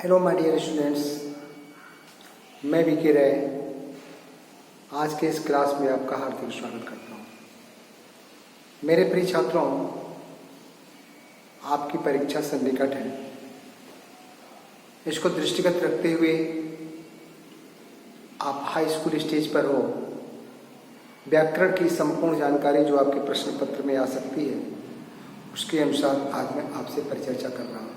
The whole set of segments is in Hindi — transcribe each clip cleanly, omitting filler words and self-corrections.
हेलो माय डियर स्टूडेंट्स, मैं वी के राय आज के इस क्लास में आपका हार्दिक स्वागत करता हूँ। मेरे प्रिय छात्रों, आपकी परीक्षा सन्निकट है। इसको दृष्टिगत रखते हुए आप हाई स्कूल स्टेज पर हो। व्याकरण की संपूर्ण जानकारी जो आपके प्रश्न पत्र में आ सकती है, उसके अनुसार आज मैं आपसे परिचर्चा कर रहा हूँ।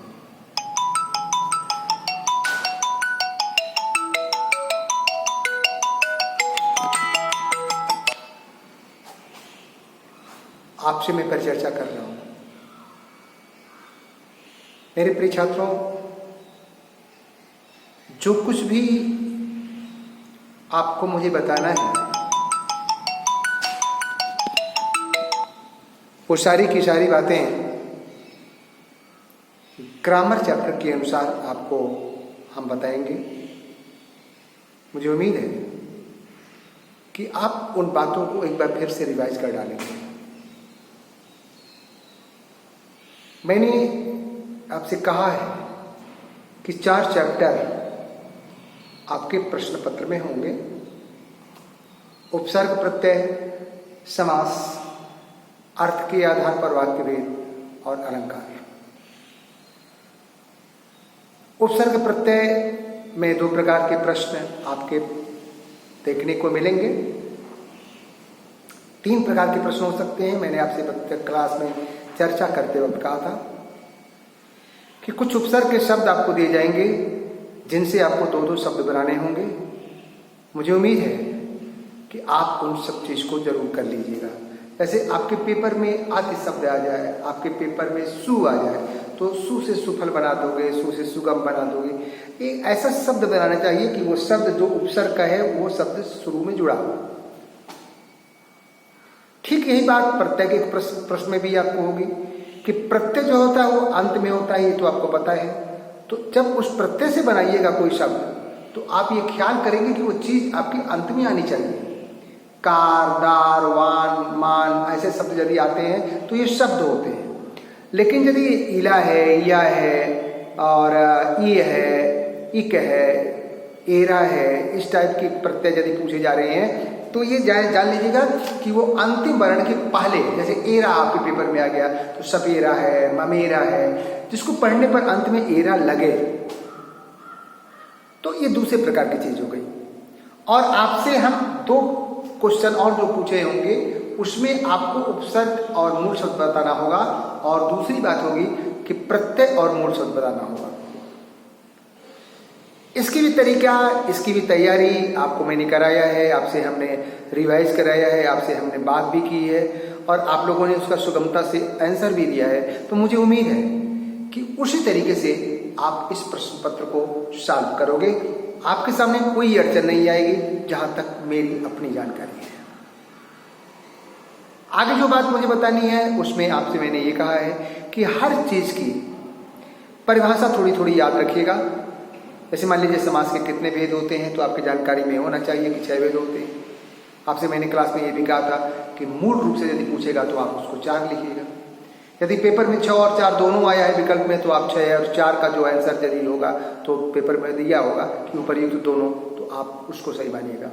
आपसे मैं परिचर्चा कर रहा हूं। मेरे प्रिय छात्रों, जो कुछ भी आपको मुझे बताना है वो सारी की सारी बातें ग्रामर चैप्टर के अनुसार आपको हम बताएंगे। मुझे उम्मीद है कि आप उन बातों को एक बार फिर से रिवाइज कर डालेंगे। मैंने आपसे कहा है कि 4 चैप्टर आपके प्रश्न पत्र में होंगे। उपसर्ग, प्रत्यय, समास, अर्थ के आधार पर वाक्य भेद और अलंकार। उपसर्ग प्रत्यय में 2 प्रकार के प्रश्न आपके देखने को मिलेंगे। 3 प्रकार के प्रश्न हो सकते हैं। मैंने आपसे क्लास में चर्चा करते वक्त कहा था कि कुछ उपसर्ग के शब्द आपको दिए जाएंगे जिनसे आपको 2-2 शब्द बनाने होंगे। मुझे उम्मीद है कि आप उन सब चीज को जरूर कर लीजिएगा। जैसे आपके पेपर में आदि शब्द आ जाए, आपके पेपर में सु आ जाए तो सु से सुफल बना दोगे, सु से सुगम बना दोगे। एक ऐसा शब्द बनाना चाहिए कि वो शब्द जो उपसर्ग का है वो शब्द शुरू में जुड़ा हो। ठीक यही बात प्रत्यय के प्रश्न में भी आपको होगी कि प्रत्यय जो होता है वो अंत में होता है, ये तो आपको पता है। तो जब उस प्रत्यय से बनाइएगा कोई शब्द तो आप ये ख्याल करेंगे कि वो चीज आपकी अंत में आनी चाहिए। कार, दार, वान, मान ऐसे शब्द यदि आते हैं तो ये शब्द होते हैं। लेकिन यदि इला है, या है और ई है, इक है, एरा है, इस टाइप के प्रत्यय यदि पूछे जा रहे हैं तो ये जान लीजिएगा कि वो अंतिम वर्ण के पहले, जैसे एरा आपके पेपर में आ गया तो सपेरा है, ममेरा है, जिसको पढ़ने पर अंत में एरा लगे तो ये दूसरे प्रकार की चीज हो गई। और आपसे हम 2 क्वेश्चन और जो पूछे होंगे उसमें आपको उपसर्ग और मूल शब्द बताना होगा, और दूसरी बात होगी कि प्रत्यय और मूल शब्द बताना होगा। इसकी भी तरीका, इसकी भी तैयारी आपको मैंने कराया है, आपसे हमने रिवाइज कराया है, आपसे हमने बात भी की है और आप लोगों ने उसका सुगमता से आंसर भी दिया है। तो मुझे उम्मीद है कि उसी तरीके से आप इस प्रश्न पत्र को सॉल्व करोगे। आपके सामने कोई अड़चन नहीं आएगी जहां तक मेरी अपनी जानकारी है। आगे जो बात मुझे बतानी है उसमें आपसे मैंने ये कहा है कि हर चीज की परिभाषा थोड़ी थोड़ी याद रखिएगा। जैसे मान लीजिए समास के कितने भेद होते हैं तो आपकी जानकारी में होना चाहिए कि 6 भेद होते हैं। आपसे मैंने क्लास में ये भी कहा था कि मूल रूप से यदि पूछेगा तो आप उसको 4 लिखिएगा। यदि पेपर में 6 और 4 दोनों आया है विकल्प में तो आप 6 और 4 का जो आंसर यदि होगा तो पेपर में दिया होगा कि उपर्युक्त दोनों, तो आप उसको सही मानिएगा।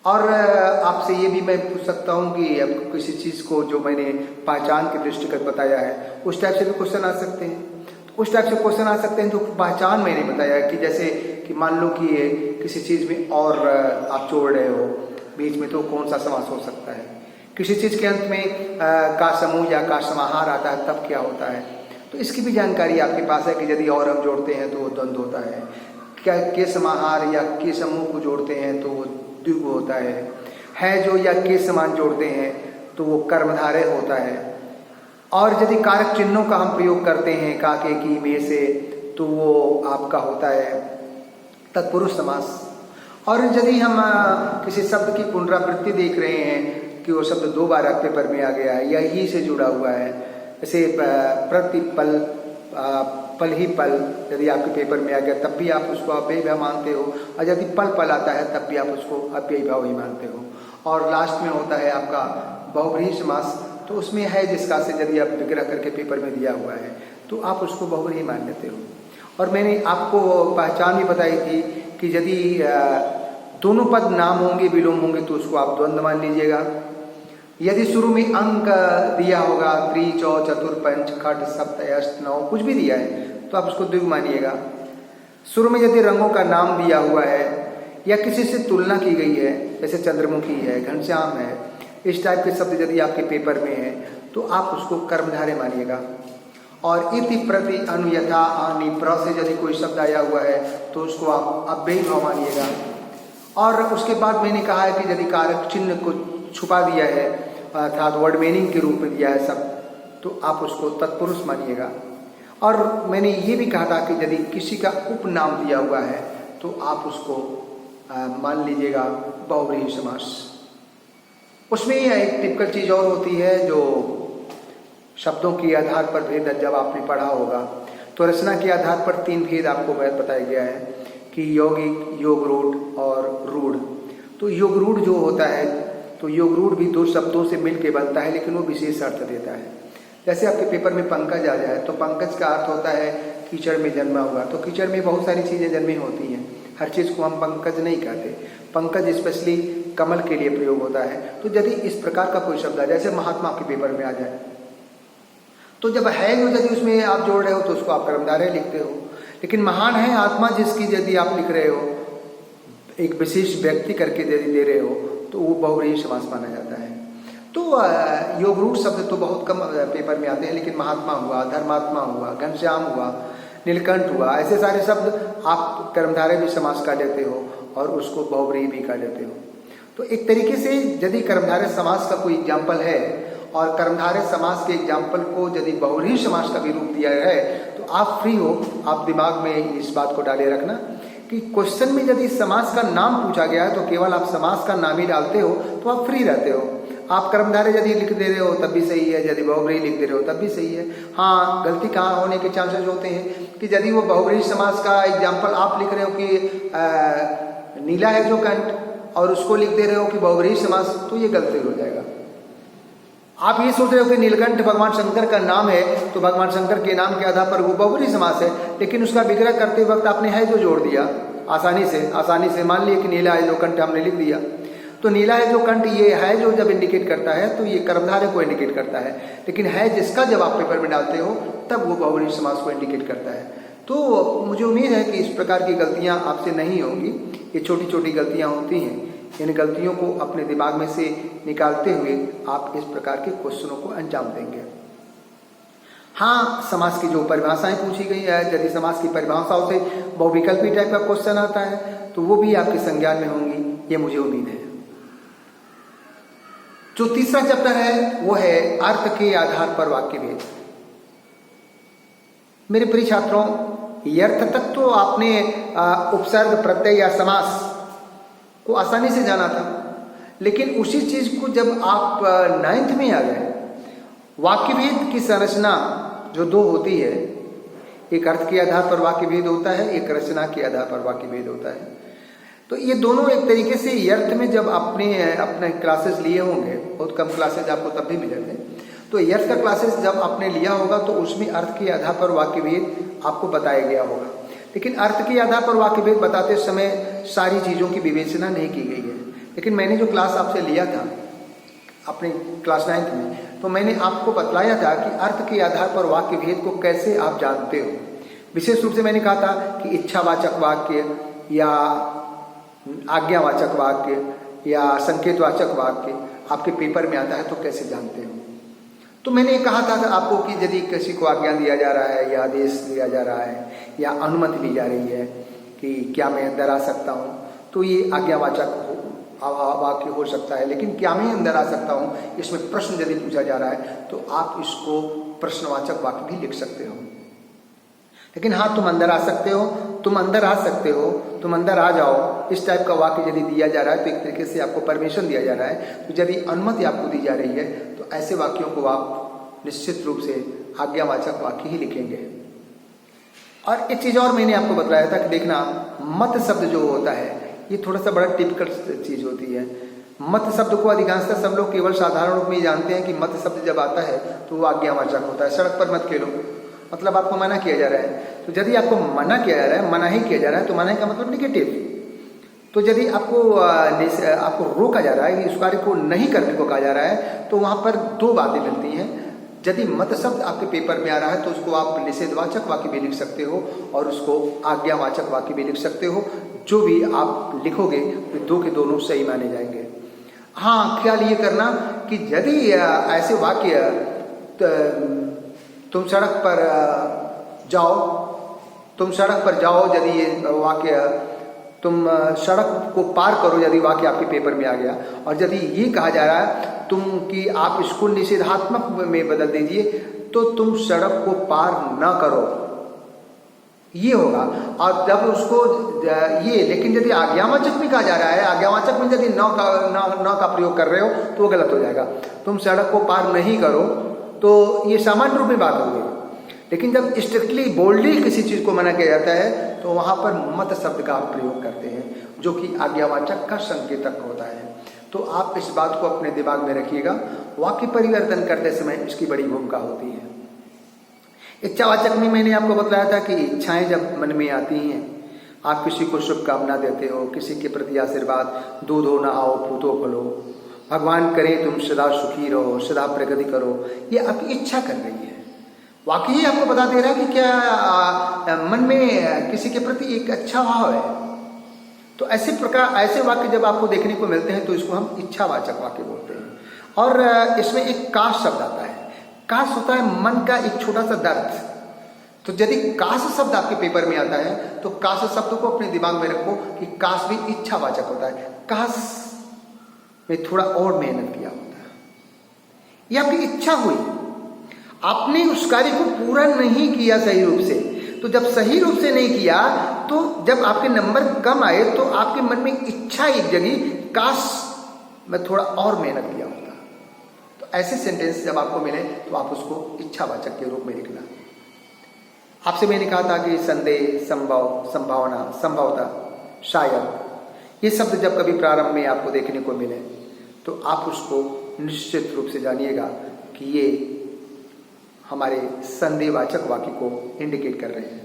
और आपसे ये भी मैं पूछ सकता हूँ कि अब किसी चीज को जो मैंने पहचान के दृष्टिगत बताया है उस टाइप से भी क्वेश्चन आ सकते हैं। उस टाइप से क्वेश्चन आ सकते हैं जो पहचान मैंने बताया कि जैसे कि मान लो कि ये किसी चीज में और आप जोड़ रहे हो बीच में, तो कौन सा समास हो सकता है। किसी चीज के अंत में का समूह या का समाहार आता है तब क्या होता है। तो इसकी भी जानकारी आपके पास है कि यदि और हम जोड़ते हैं तो वो द्वंद्व होता है। क्या के समाहार या के समूह को जोड़ते हैं तो वो द्विगु होता है जो या के समान जोड़ते हैं तो वो कर्मधारय होता है। और यदि कारक चिन्हों का हम प्रयोग करते हैं का, के, की, में से, तो वो आपका होता है तत्पुरुष समास। और यदि हम किसी शब्द की पुनरावृत्ति देख रहे हैं कि वो शब्द 2 बार पेपर में आ गया है या ही से जुड़ा हुआ है, जैसे प्रतिपल, पल ही पल यदि आपके पेपर में आ गया तब भी आप उसको अव्ययीभाव मानते हो, और यदि पल पल आता है तब भी आप उसको अव्ययीभाव ही मानते हो। और लास्ट में होता है आपका बहुव्रीहि समास, तो उसमें है जिसका से यदि आप विग्रह करके पेपर में दिया हुआ है तो आप उसको बहुव्रीहि मान लेते हो। और मैंने आपको पहचान भी बताई थी कि यदि दोनों पद नाम होंगे, विलोम होंगे, तो उसको आप द्वंद्व मान लीजिएगा। यदि शुरू में अंक दिया होगा, त्रि, चौ, चतुर, पंच, खट, सप्त, अष्ट, नौ, कुछ भी दिया है तो आप उसको द्विगु मानिएगा। शुरू में यदि रंगों का नाम दिया हुआ है या किसी से तुलना की गई है, जैसे चंद्रमुखी है, घनश्याम है, इस टाइप के शब्द यदि आपके पेपर में है तो आप उसको कर्मधारय मानिएगा। और इति, प्रति, अनु, यथा, आनि, प्र से यदि कोई शब्द आया हुआ है तो उसको आप अव्ययी भाव मानिएगा। और उसके बाद मैंने कहा है कि यदि कारक चिन्ह को छुपा दिया है अर्थात वर्ड मीनिंग के रूप में दिया है सब, तो आप उसको तत्पुरुष मानिएगा। और मैंने ये भी कहा था कि यदि किसी का उपनाम दिया हुआ है तो आप उसको मान लीजिएगा बहुव्रीहि समास। उसमें एक टिपिकल चीज और होती है जो शब्दों के आधार पर भेद जब आपने पढ़ा होगा तो रचना के आधार पर 3 भेद आपको बताया गया है कि यौगिक, योग रूढ़ और रूढ़। तो योग रूढ़ जो होता है तो योग रूढ़ भी 2 शब्दों से मिलकर बनता है, लेकिन वो विशेष अर्थ देता है। जैसे आपके पेपर में पंकज आ जाए तो पंकज का अर्थ होता है कीचड़ में जन्मा हुआ। तो कीचड़ में बहुत सारी चीजें जन्मी होती हैं, हर चीज को हम पंकज नहीं कहते। पंकज स्पेशली कमल के लिए प्रयोग होता है। तो यदि इस प्रकार का कोई शब्द आ जाए, जैसे महात्मा के पेपर में आ जाए, तो जब है जो यदि उसमें आप जोड़ रहे हो तो उसको आप कर्मधारय लिखते हो। लेकिन महान है आत्मा जिसकी यदि आप लिख रहे हो, एक विशेष व्यक्ति करके यदि दे रहे हो, तो वो बहुव्रीहि समास माना जाता है। तो योग रूढ़ शब्द तो बहुत कम पेपर में आते हैं, लेकिन महात्मा हुआ, धर्मात्मा हुआ, घनश्याम हुआ, नीलकंठ हुआ, ऐसे सारे शब्द आप कर्मधारय भी समास कर लेते हो और उसको बहुव्रीहि भी कर लेते हो। तो एक तरीके से यदि कर्मधारय समास का कोई एग्जाम्पल है और कर्मधारय समास के एग्जाम्पल को यदि बहुव्रीहि समास का भी रूप दिया है तो आप फ्री हो। आप दिमाग में इस बात को डाले रखना कि क्वेश्चन में यदि समास का नाम पूछा गया है तो केवल आप समास का नाम ही डालते हो तो आप फ्री रहते हो। आप कर्मधारय यदि लिख दे रहे हो तब भी सही है, यदि बहुव्रीहि लिख दे रहे हो तब भी सही है। हाँ, गलती कहाँ होने के चांसेस होते हैं कि यदि वो बहुव्रीहि समास का एग्जाम्पल आप लिख रहे हो कि नीला है जो कंठ और उसको लिख दे रहे हो कि बहुव्रीहि समास, तो ये गलती हो जाएगा। आप ये सोच रहे हो कि नीलकंठ भगवान शंकर का नाम है तो भगवान शंकर के नाम के आधार पर वो बहुव्रीहि समास है, लेकिन उसका विग्रह करते वक्त आपने है जो जोड़ दिया आसानी से मान लिया कि नीला है जो कंठ हमने लिख दिया। तो नीला है जो कंठ ये है जो जब इंडिकेट करता है तो ये कर्मधारय को इंडिकेट करता है, लेकिन है जिसका जब आप पेपर में डालते हो तब वो बहुव्रीहि समास को इंडिकेट करता है। तो मुझे उम्मीद है कि इस प्रकार की गलतियां आपसे नहीं होंगी। ये छोटी छोटी गलतियां होती हैं, इन गलतियों को अपने दिमाग में से निकालते हुए आप इस प्रकार के क्वेश्चनों को अंजाम देंगे। हाँ, समास की जो परिभाषाएं पूछी गई है, यदि समास की परिभाषाओं से बहुविकल्पी टाइप का क्वेश्चन आता है तो वो भी आपके संज्ञान में होंगी, ये मुझे उम्मीद है। जो तीसरा चैप्टर है वो है अर्थ के आधार पर वाक्य भेद। मेरे प्रिय छात्रों, अर्थ तक तो आपने उपसर्ग, प्रत्यय या समास को आसानी से जाना था, लेकिन उसी चीज को जब आप 9th में आ गए, वाक्य भेद की संरचना जो 2 होती है, एक अर्थ के आधार पर वाक्य भेद होता है, एक रचना के आधार पर वाक्य भेद होता है। तो ये दोनों एक तरीके से अर्थ में जब आपने अपने क्लासेस लिए होंगे, बहुत कम क्लासेस आपको तब भी मिलेंगे, तो अर्थ का क्लासेस जब आपने लिया होगा तो उसमें अर्थ के आधार पर वाक्य भेद आपको बताया गया होगा। लेकिन अर्थ के आधार पर वाक्य भेद बताते समय सारी चीज़ों की विवेचना नहीं की गई है। लेकिन मैंने जो क्लास आपसे लिया था अपने क्लास 9th में, तो मैंने आपको बतलाया था कि अर्थ के आधार पर वाक्य भेद को कैसे आप जानते हो। विशेष रूप से मैंने कहा था कि इच्छावाचक वाक्य या आज्ञावाचक वाक्य या संकेतवाचक वाक्य आपके पेपर में आता है तो कैसे जानते हो। तो मैंने कहा था आपको कि यदि किसी को आज्ञा दिया जा रहा है या आदेश दिया जा रहा है या अनुमति दी जा रही है कि क्या मैं अंदर आ सकता हूँ, तो ये आज्ञावाचक वाक्य हो सकता है। लेकिन क्या मैं अंदर आ सकता हूँ, इसमें प्रश्न यदि पूछा जा रहा है तो आप इसको प्रश्नवाचक वाक्य भी लिख सकते हो। लेकिन हाँ, तुम अंदर आ सकते हो, तुम अंदर आ सकते हो, तुम अंदर आ जाओ, इस टाइप का वाक्य यदि दिया जा रहा है तो एक तरीके से आपको परमिशन दिया जा रहा है। तो यदि अनुमति आपको दी जा रही है तो ऐसे वाक्यों को आप निश्चित रूप से आज्ञावाचक वाक्य ही लिखेंगे। और एक चीज और मैंने आपको बताया था कि देखना, मत शब्द जो होता है ये थोड़ा सा बड़ा टिपिकल चीज होती है। मत शब्द को अधिकांशतः सब लोग केवल साधारण रूप में जानते हैं कि मत शब्द जब आता है तो वो आज्ञावाचक होता है। सड़क पर मत खेलो, मतलब आपको मना किया जा रहा है। तो यदि आपको मना किया जा रहा है, मना ही किया जा रहा है, तो मना का मतलब निगेटिव। तो यदि आपको रोका जा रहा है, इस कार्य को नहीं करने को कहा जा रहा है, तो वहां पर दो बातें मिलती हैं। यदि मत शब्द आपके पेपर में आ रहा है तो उसको आप निषेधवाचक वाक्य भी लिख सकते हो और उसको आज्ञावाचक वाक्य भी लिख सकते हो। जो भी आप लिखोगे तो दो के दोनों सही माने जाएंगे। हाँ, ख्याल ये करना कि यदि ऐसे वाक्य तुम सड़क पर जाओ, यदि ये वाक्य तुम सड़क को पार करो, यदि वाक्य आपके पेपर में आ गया, और यदि ये कहा जा रहा है तुम कि आप इसको निषेधात्मक में बदल दीजिए, तो तुम सड़क को पार न करो, ये होगा। और जब उसको ये, लेकिन यदि आज्ञावाचक भी कहा जा रहा है, आज्ञावाचक में यदि न का प्रयोग कर रहे हो तो वो गलत हो जाएगा। तुम सड़क को पार नहीं करो, तो ये सामान्य रूप में बात हो गई। लेकिन जब स्ट्रिक्टली बोल्डली किसी चीज को मना किया जाता है तो वहां पर मत शब्द का आप प्रयोग करते हैं, जो कि आज्ञावाचक का संकेतक होता है। तो आप इस बात को अपने दिमाग में रखिएगा। वाक्य परिवर्तन करते समय इसकी बड़ी भूमिका होती है। इच्छावाचक में मैंने आपको बताया था कि इच्छाएं जब मन में आती हैं, आप किसी को शुभकामना देते हो, किसी के प्रति आशीर्वाद, दूध हो ना आओ पूतो फलो, भगवान करे तुम सदा सुखी रहो, सदा प्रगति करो, ये आपकी इच्छा कर रही है। वाकई आपको बता दे रहा है कि क्या मन में किसी के प्रति एक अच्छा भाव है। तो ऐसे वाक्य जब आपको देखने को मिलते हैं तो इसको हम इच्छावाचक वाक्य बोलते हैं। और इसमें एक काश शब्द आता है। काश होता है मन का एक छोटा सा दर्द। तो यदि काश शब्द आपके पेपर में आता है तो काश शब्द को अपने दिमाग में रखो कि काश भी इच्छावाचक होता है। काश में थोड़ा और मेहनत किया होता है, ये आपकी इच्छा हुई, आपने उस कार्य को पूरा नहीं किया सही रूप से। तो जब सही रूप से नहीं किया तो जब आपके नंबर कम आए तो आपके मन में इच्छा एक जगी, काश मैं थोड़ा और मेहनत किया होता। तो ऐसे सेंटेंस जब आपको मिले तो आप उसको इच्छावाचक के रूप में लिखना। आपसे मैंने कहा था कि संदेह, संभव, संभावना, संभवता, शायद, ये शब्द जब कभी प्रारंभ में आपको देखने को मिले तो आप उसको निश्चित रूप से जानिएगा कि ये हमारे संदेहवाचक वाक्य को इंडिकेट कर रहे हैं।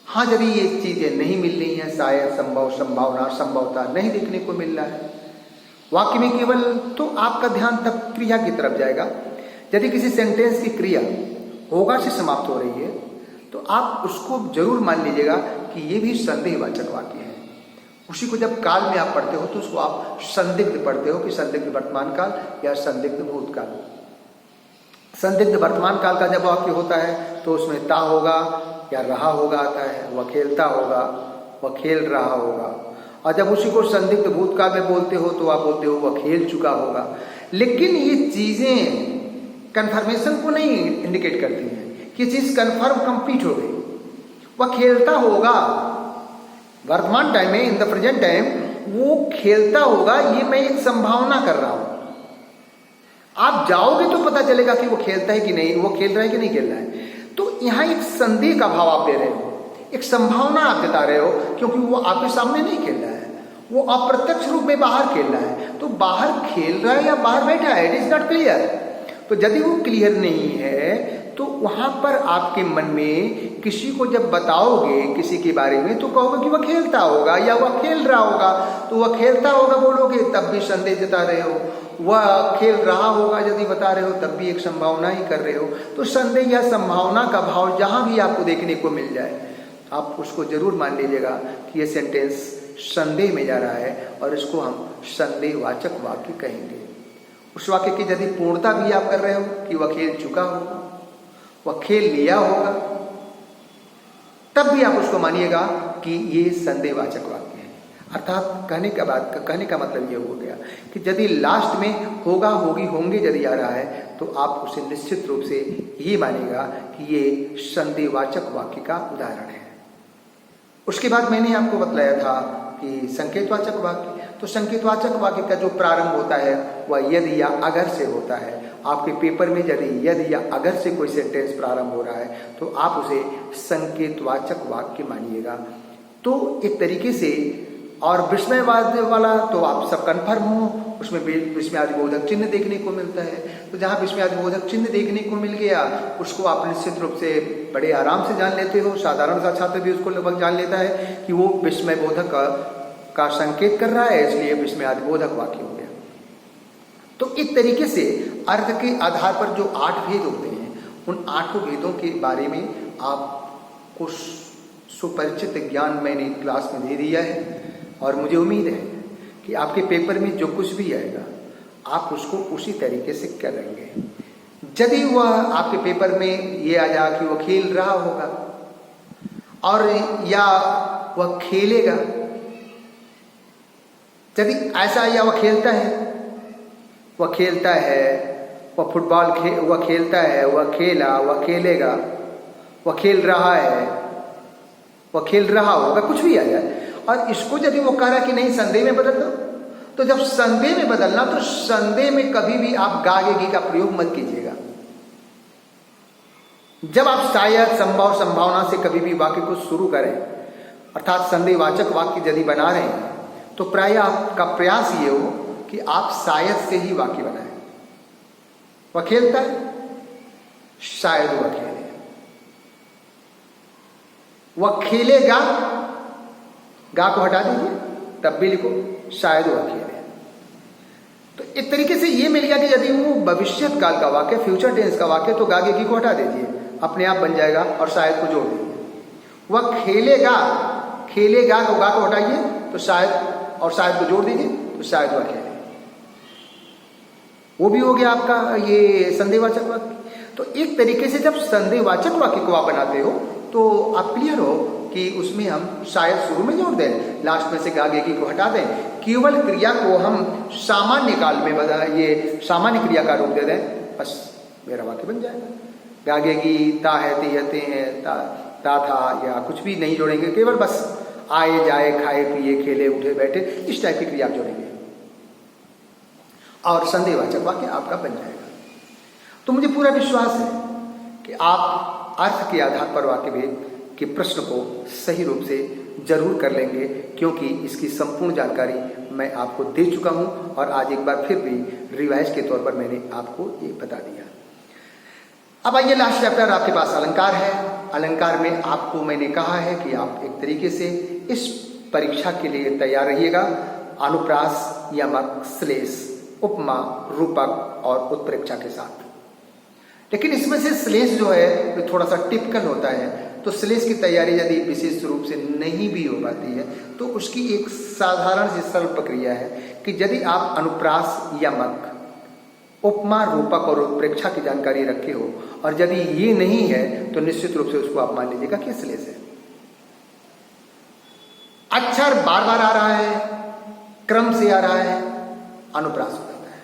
हाँ, यदि ये चीजें नहीं मिल रही हैं, शायद, संभव, संभावना, संभवता नहीं देखने को मिल रहा है वाक्य में केवल, तो आपका ध्यान तब क्रिया की तरफ जाएगा। यदि किसी सेंटेंस की क्रिया होगा से समाप्त हो रही है तो आप उसको जरूर मान लीजिएगा कि ये भी संदेहवाचक वाक्य है। उसी को जब काल में आप पढ़ते हो तो उसको आप संदिग्ध पढ़ते हो कि संदिग्ध वर्तमान काल या संदिग्ध भूतकाल। संदिग्ध वर्तमान काल का जब वाक्य होता है तो उसमें ता होगा या रहा होगा आता है, वह खेलता होगा, वह खेल रहा होगा। और जब उसी को संदिग्ध भूतकाल में बोलते हो तो आप बोलते हो वह खेल चुका होगा। लेकिन ये चीजें कन्फर्मेशन को नहीं इंडिकेट करती हैं कि चीज कन्फर्म कंप्लीट हो गई। वह खेलता होगा वर्तमान टाइम में, इन द प्रेजेंट टाइम वो खेलता होगा, ये मैं एक संभावना कर रहा हूं। आप जाओगे तो पता चलेगा कि वो खेलता है कि नहीं, वो खेल रहा है कि नहीं खेल रहा है। तो यहां एक संदेह का भाव आप दे रहे हो, एक संभावना आप जता रहे हो, क्योंकि वो आपके सामने नहीं खेल रहा है, वो अप्रत्यक्ष रूप में बाहर खेल रहा है। तो बाहर खेल रहा है या बाहर बैठा है, इट इज नॉट क्लियर। तो यदि वो क्लियर नहीं है तो वहां पर आपके मन में किसी को जब बताओगे किसी के बारे में तो कहोगे कि वह खेलता होगा या वह खेल रहा होगा। तो वह खेलता होगा बोलोगे तब भी संदेह जता रहे हो, वह खेल रहा होगा यदि बता रहे हो तब भी एक संभावना ही कर रहे हो। तो संदेह या संभावना का भाव जहां भी आपको देखने को मिल जाए आप उसको जरूर मान लीजिएगा कि यह सेंटेंस संदेह में जा रहा है और इसको हम संदेहवाचक वाक्य कहेंगे। उस वाक्य की यदि पूर्णता भी आप कर रहे हो कि वह खेल चुका होगा, वह खेल लिया होगा, तब भी आप उसको मानिएगा कि ये संदेहवाचक वाक्य है। अर्थात कहने का मतलब ये हो गया कि यदि लास्ट में होगा, होगी, होंगे यदि आ रहा है तो आप उसे निश्चित रूप से ये मानिएगा कि ये संदेहवाचक वाक्य का उदाहरण है। उसके बाद मैंने आपको बतलाया था कि संकेतवाचक वाक्य, तो संकेतवाचक वाक्य का जो प्रारंभ होता है वह यदि या अगर से होता है। आपके पेपर में यदि या अगर से कोई सेंटेंस प्रारंभ हो रहा है तो आप उसे संकेतवाचक वाक्य मानिएगा। तो एक तरीके से, और विस्मयवाद वाला तो आप सब कन्फर्म हो, उसमें विस्मयादिबोधक चिन्ह देखने को मिलता है। तो जहाँ विस्मयादिबोधक चिन्ह देखने को मिल गया उसको आप निश्चित रूप से बड़े आराम से जान लेते हो। साधारण सा छात्र भी उसको लगभग जान लेता है कि वो विस्मयबोधक का संकेत कर रहा है, इसलिए विस्मयादिबोधक वाक्य हो गया। तो एक तरीके से अर्थ के आधार पर जो 8 भेद होते हैं उन 8 भेदों के बारे में आपको सुपरिचित ज्ञान मैंने क्लास में दे दिया है और मुझे उम्मीद है कि आपके पेपर में जो कुछ भी आएगा आप उसको उसी तरीके से करेंगे। यदि वह आपके पेपर में ये आ जाए कि वह खेल रहा होगा और या वह खेलेगा, यदि ऐसा या वह खेलता है, वह फुटबॉल वह खेलता है, वह खेला, वह खेलेगा, वह खेल रहा है, वह खेल रहा होगा, कुछ भी आ जाए और इसको यदि वो कह रहा कि नहीं संदेह में बदल दो, तो जब संदेह में बदलना तो संदेह में कभी भी आप गागेगी का प्रयोग मत कीजिएगा। जब आप शायद संभव संभावना से कभी भी वाक्य को शुरू करें अर्थात संदेहवाचक वाक्य यदि बना रहे हैं तो प्राय आपका प्रयास ये हो कि आप शायद से ही वाक्य बनाएं। वह खेलता है, शायद वह खेले, वह खेलेगा, गा को हटा दीजिए तब भी लिखो शायद वह खेले। तो एक तरीके से ये मिल गया कि यदि वो भविष्यत काल का वाक्य, फ्यूचर टेंस का वाक्य, तो गागे की को हटा दीजिए, अपने आप बन जाएगा और शायद को जोड़ दीजिए। वह खेलेगा, खेलेगा को गा को हटाइए तो शायद और शायद को जोड़ दीजिए तो शायद वह खेले। वो भी हो गया आपका ये संदेहवाचक वाक्य। तो एक तरीके से जब संदेहवाचक वाक्य को आप बनाते हो तो आप क्लियर हो कि उसमें हम शायद शुरू में जोड़ दें, लास्ट में से गागेगी को हटा दें, केवल क्रिया को हम सामान्य काल में ये सामान्य क्रिया का रूप दे दें, बस मेरा वाक्य बन जाएगा। गागेगी, ता है, ती है, ते हैं, ता था या कुछ भी नहीं जोड़ेंगे, केवल बस आए जाए, खाए पिए, खेले उठे बैठे, इस टाइप की क्रिया जोड़ेंगे और संदेहवाचक वाक्य आपका बन जाएगा। तो मुझे पूरा विश्वास है कि आप अर्थ के आधार पर वाक्य भेद के प्रश्न को सही रूप से जरूर कर लेंगे, क्योंकि इसकी संपूर्ण जानकारी मैं आपको दे चुका हूं और आज एक बार फिर भी रिवाइज के तौर पर मैंने आपको ये बता दिया। अब आइए लास्ट चैप्टर आपके पास अलंकार है। अलंकार में आपको मैंने कहा है कि आप एक तरीके से इस परीक्षा के लिए तैयार रहिएगा। अनुप्रास, यमक, श्लेष, उपमा, रूपक और उत्प्रेक्षा के साथ। लेकिन इसमें से श्लेष जो है वो थोड़ा सा टिपिकल होता है, तो श्लेष की तैयारी यदि विशेष रूप से नहीं भी हो पाती है तो उसकी एक साधारण सी सरल प्रक्रिया है कि यदि आप अनुप्रास, यमक, उपमा, रूपक और उत्प्रेक्षा की जानकारी रखे हो और यदि ये नहीं है तो निश्चित रूप से उसको आप मान लीजिएगा कि श्लेष है। अक्षर बार बार आ रहा है, क्रम से आ रहा है, अनुप्रास हो जाता है।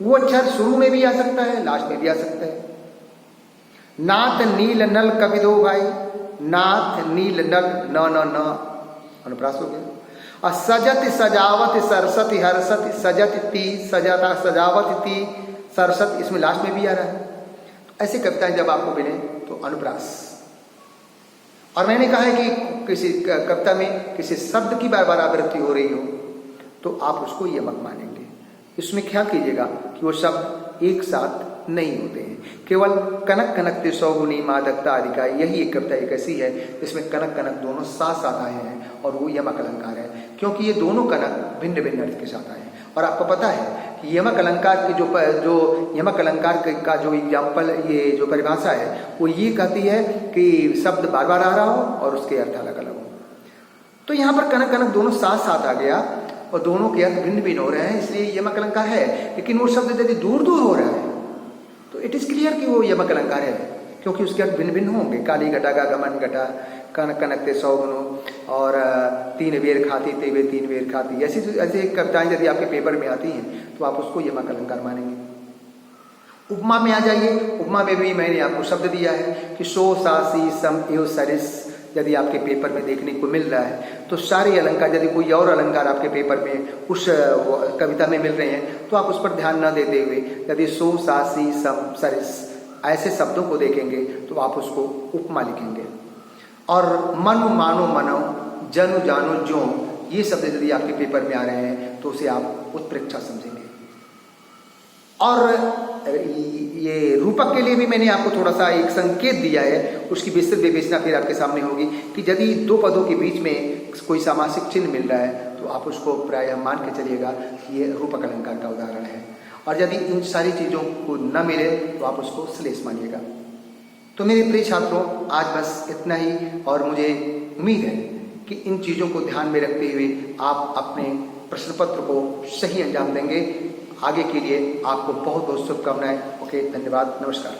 वो अक्षर शुरू में भी आ सकता है, लास्ट में भी आ सकता है। नाथ नील नल कवि दो भाई, नाथ नील नल न न न, अनुप्रास हो गया। और सजत सजावत सरस्वती हर्षति, सजत ती सजाता सजावत ती सरस्वत, इसमें लास्ट में भी आ रहा है। ऐसी कविताएं जब आपको मिले तो अनुप्रास। और मैंने कहा है कि किसी कविता में किसी शब्द की बार बार आवृत्ति हो रही हो तो आप उसको यमक मानेंगे। इसमें ख्याल कीजिएगा कि वो शब्द एक साथ नहीं होते हैं, केवल कनक कनकते सौगुनी मादकता आदि का यही एक कविता एक ऐसी है जिसमें कनक कनक दोनों साथ साथ आए हैं और वो यमक अलंकार है, क्योंकि ये दोनों कनक भिन्न भिन्न अर्थ के साथ आए हैं। और आपको पता है कि यमक अलंकार की जो यमक अलंकार का जो एग्जाम्पल, ये जो परिभाषा है वो ये कहती है कि शब्द बार बार आ रहा हो और उसके अर्थ अलग अलग हो। तो यहाँ पर कनक कनक दोनों साथ साथ आ गया और दोनों के अर्थ भिन्न भिन्न हो रहे हैं, इसलिए यमक अलंकार है। लेकिन वो शब्द यदि दूर दूर हो रहा है तो इट इज क्लियर कि वो यमक अलंकार है, क्योंकि उसके अर्थ भिन्न भिन्न होंगे। काली घटा का गमन घटा, कनक कनकते सौगुनो और तीन बेर खाती तेवे तीन बेर खाती, ऐसी ऐसी कविताएं यदि आपके पेपर में आती हैं तो आप उसको यमक अलंकार मानेंगे। उपमा में आ जाइए। उपमा में भी मैंने आपको शब्द दिया है कि सो सासी सम एव सरिस, यदि आपके पेपर में देखने को मिल रहा है तो सारे अलंकार, यदि कोई और अलंकार आपके पेपर में उस कविता में मिल रहे हैं तो आप उस पर ध्यान न देते हुए यदि सो सासी सम सरिस ऐसे शब्दों को देखेंगे तो आप उसको उपमा लिखेंगे। और मनु मानो मनो, जनु जानो जो, ये शब्द यदि आपके पेपर में आ रहे हैं तो उसे आप उत्प्रेक्षा समझेंगे। और ये रूपक के लिए भी मैंने आपको थोड़ा सा एक संकेत दिया है, उसकी विस्तृत विवेचना फिर आपके सामने होगी कि यदि दो पदों के बीच में कोई सामासिक चिन्ह मिल रहा है तो आप उसको प्रायः मान के चलिएगा कि ये रूपक अलंकार का उदाहरण है, और यदि इन सारी चीज़ों को न मिले तो आप उसको श्लेष मानिएगा। तो मेरे प्रिय छात्रों, आज बस इतना ही, और मुझे उम्मीद है कि इन चीज़ों को ध्यान में रखते हुए आप अपने प्रश्न पत्र को सही अंजाम देंगे। आगे के लिए आपको बहुत बहुत शुभकामनाएं। ओके, धन्यवाद, नमस्कार।